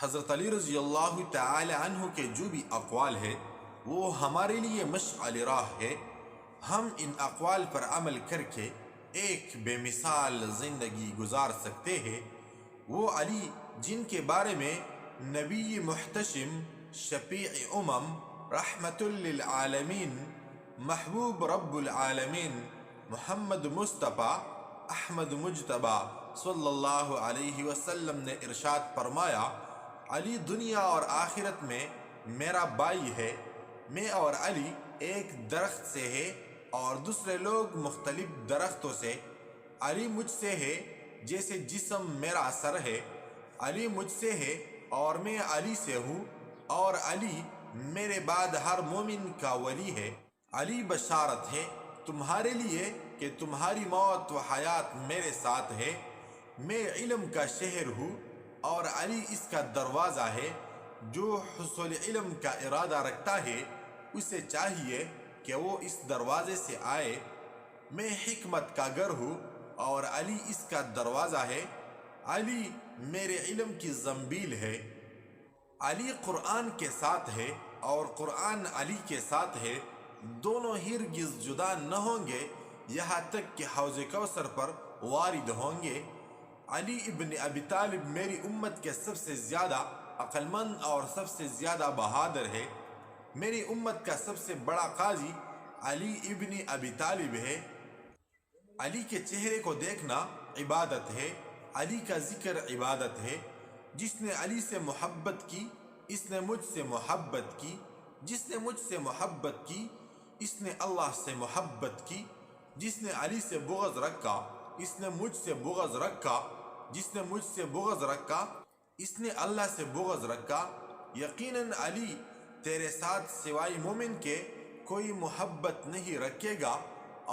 حضرت علی رضی اللہ تعالی عنہ کے جو بھی اقوال ہے وہ ہمارے لیے مشعل راہ ہے۔ ہم ان اقوال پر عمل کر کے ایک بے مثال زندگی گزار سکتے ہیں۔ وہ علی جن کے بارے میں نبی محتشم، شفیع رحمت للعالمین، محبوب رب العالمین، محمد مصطفیٰ احمد مجتبیٰ صلی اللہ علیہ وسلم نے ارشاد فرمایا، علی دنیا اور آخرت میں میرا بھائی ہے۔ میں اور علی ایک درخت سے ہے اور دوسرے لوگ مختلف درختوں سے۔ علی مجھ سے ہے جیسے جسم میرا سر ہے۔ علی مجھ سے ہے اور میں علی سے ہوں، اور علی میرے بعد ہر مومن کا ولی ہے۔ علی بشارت ہے تمہارے لیے کہ تمہاری موت و حیات میرے ساتھ ہے۔ میں علم کا شہر ہوں اور علی اس کا دروازہ ہے۔ جو حصول علم کا ارادہ رکھتا ہے اسے چاہیے کہ وہ اس دروازے سے آئے۔ میں حکمت کا گھر ہوں اور علی اس کا دروازہ ہے۔ علی میرے علم کی زنبیل ہے۔ علی قرآن کے ساتھ ہے اور قرآن علی کے ساتھ ہے۔ دونوں ہرگز جدا نہ ہوں گے یہاں تک کہ حوض کوثر پر وارد ہوں گے۔ علی ابن ابی طالب میری امت کے سب سے زیادہ عقل مند اور سب سے زیادہ بہادر ہے۔ میری امت کا سب سے بڑا قاضی علی ابن ابی طالب ہے۔ علی کے چہرے کو دیکھنا عبادت ہے۔ علی کا ذکر عبادت ہے۔ جس نے علی سے محبت کی اس نے مجھ سے محبت کی۔ جس نے مجھ سے محبت کی اس نے اللہ سے محبت کی۔ جس نے علی سے بغض رکھا اس نے مجھ سے بغض رکھا۔ جس نے مجھ سے بغض رکھا اس نے اللہ سے بغض رکھا۔ یقیناً علی تیرے ساتھ سوائے مومن کے کوئی محبت نہیں رکھے گا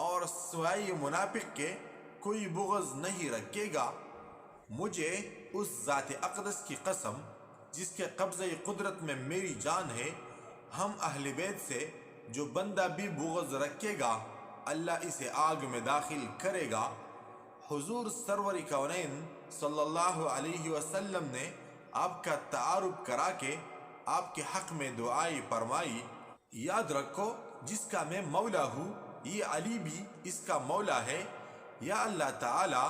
اور سوائے منافق کے کوئی بغض نہیں رکھے گا۔ مجھے اس ذات اقدس کی قسم جس کے قبضہ قدرت میں میری جان ہے، ہم اہل بیت سے جو بندہ بھی بغض رکھے گا اللہ اسے آگ میں داخل کرے گا۔ حضور سرور کونین صلی اللہ علیہ وسلم نے آپ کا تعارف کرا کے آپ کے حق میں دعائیں فرمائی۔ یاد رکھو جس کا میں مولا ہوں یہ علی بھی اس کا مولا ہے۔ یا اللہ تعالی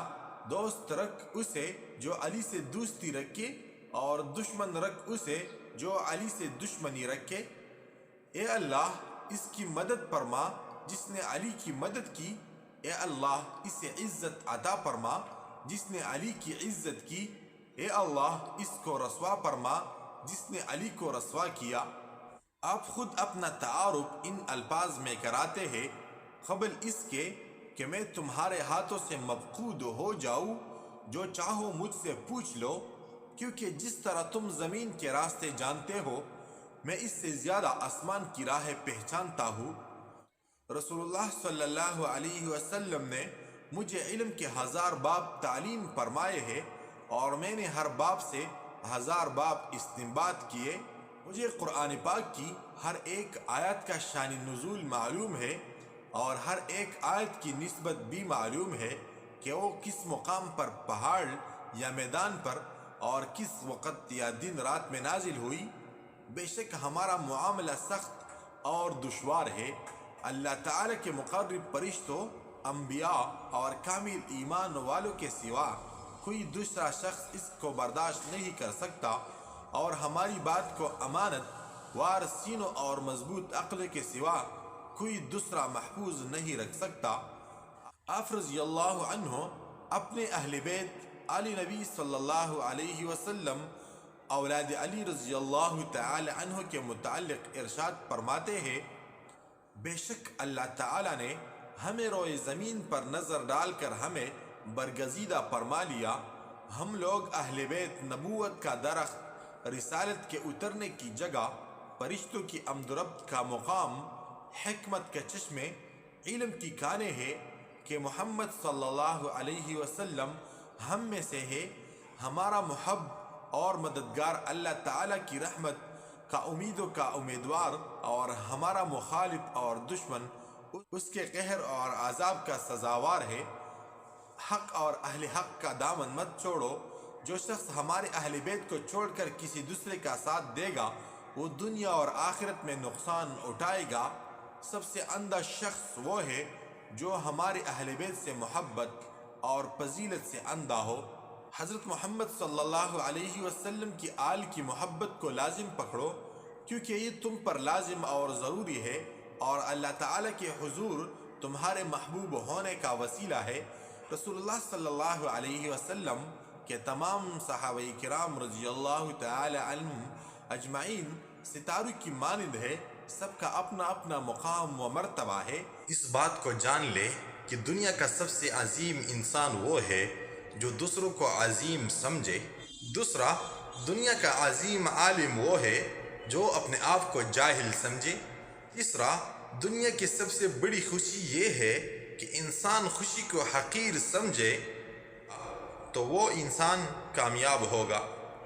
دوست رکھ اسے جو علی سے دوستی رکھے اور دشمن رکھ اسے جو علی سے دشمنی رکھے۔ اے اللہ اس کی مدد فرما جس نے علی کی مدد کی۔ اے اللہ اسے عزت عطا فرما جس نے علی کی عزت کی۔ اے اللہ اس کو رسوا فرما جس نے علی کو رسوا کیا۔ آپ خود اپنا تعارف ان الفاظ میں کراتے ہیں، قبل اس کے کہ میں تمہارے ہاتھوں سے مفقود ہو جاؤں، جو چاہو مجھ سے پوچھ لو، کیونکہ جس طرح تم زمین کے راستے جانتے ہو میں اس سے زیادہ آسمان کی راہیں پہچانتا ہوں۔ رسول اللہ صلی اللہ علیہ وسلم نے مجھے علم کے 1000 باب تعلیم فرمائے ہیں اور میں نے ہر باب سے 1000 باب استنباط کیے۔ مجھے قرآن پاک کی ہر ایک آیت کا شان نزول معلوم ہے اور ہر ایک آیت کی نسبت بھی معلوم ہے کہ وہ کس مقام پر، پہاڑ یا میدان پر، اور کس وقت یا دن رات میں نازل ہوئی۔ بے شک ہمارا معاملہ سخت اور دشوار ہے۔ اللہ تعالی کے مقرب فرشتوں، انبیاء اور کامل ایمان والوں کے سوا کوئی دوسرا شخص اس کو برداشت نہیں کر سکتا، اور ہماری بات کو امانت وار سینوں اور مضبوط عقل کے سوا کوئی دوسرا محفوظ نہیں رکھ سکتا۔ آپ رضی اللہ عنہ اپنے اہل بیت علی نبی صلی اللہ علیہ وسلم اولاد علی رضی اللہ تعالی عنہ کے متعلق ارشاد فرماتے ہیں، بے شک اللہ تعالی نے ہمیں روئے زمین پر نظر ڈال کر ہمیں برگزیدہ فرما لیا۔ ہم لوگ اہل بیت نبوت کا درخت، رسالت کے اترنے کی جگہ، فرشتوں کی آمد و رفت کا مقام، حکمت کے چشمے، علم کی کانیں ہیں کہ محمد صلی اللہ علیہ وسلم ہم میں سے ہے۔ ہمارا محب اور مددگار اللہ تعالی کی رحمت کا امیدوں کا امیدوار، اور ہمارا مخالف اور دشمن اس کے قہر اور عذاب کا سزاوار ہے۔ حق اور اہل حق کا دامن مت چھوڑو، جو شخص ہمارے اہل بیت کو چھوڑ کر کسی دوسرے کا ساتھ دے گا وہ دنیا اور آخرت میں نقصان اٹھائے گا۔ سب سے اندھا شخص وہ ہے جو ہمارے اہل بیت سے محبت اور فضیلت سے اندھا ہو۔ حضرت محمد صلی اللہ علیہ وسلم کی آل کی محبت کو لازم پکڑو، کیونکہ یہ تم پر لازم اور ضروری ہے اور اللہ تعالیٰ کے حضور تمہارے محبوب ہونے کا وسیلہ ہے۔ رسول اللہ صلی اللہ علیہ وسلم کہ تمام صحابہ کرام رضی اللہ تعالی عنہم اجمعین ستاروں کی مانند ہے، سب کا اپنا اپنا مقام و مرتبہ ہے۔ اس بات کو جان لے کہ دنیا کا سب سے عظیم انسان وہ ہے جو دوسروں کو عظیم سمجھے۔ دوسرا، دنیا کا عظیم عالم وہ ہے جو اپنے آپ کو جاہل سمجھے۔ تیسرا، دنیا کی سب سے بڑی خوشی یہ ہے کہ انسان خوشی کو حقیر سمجھے تو وہ انسان کامیاب ہوگا۔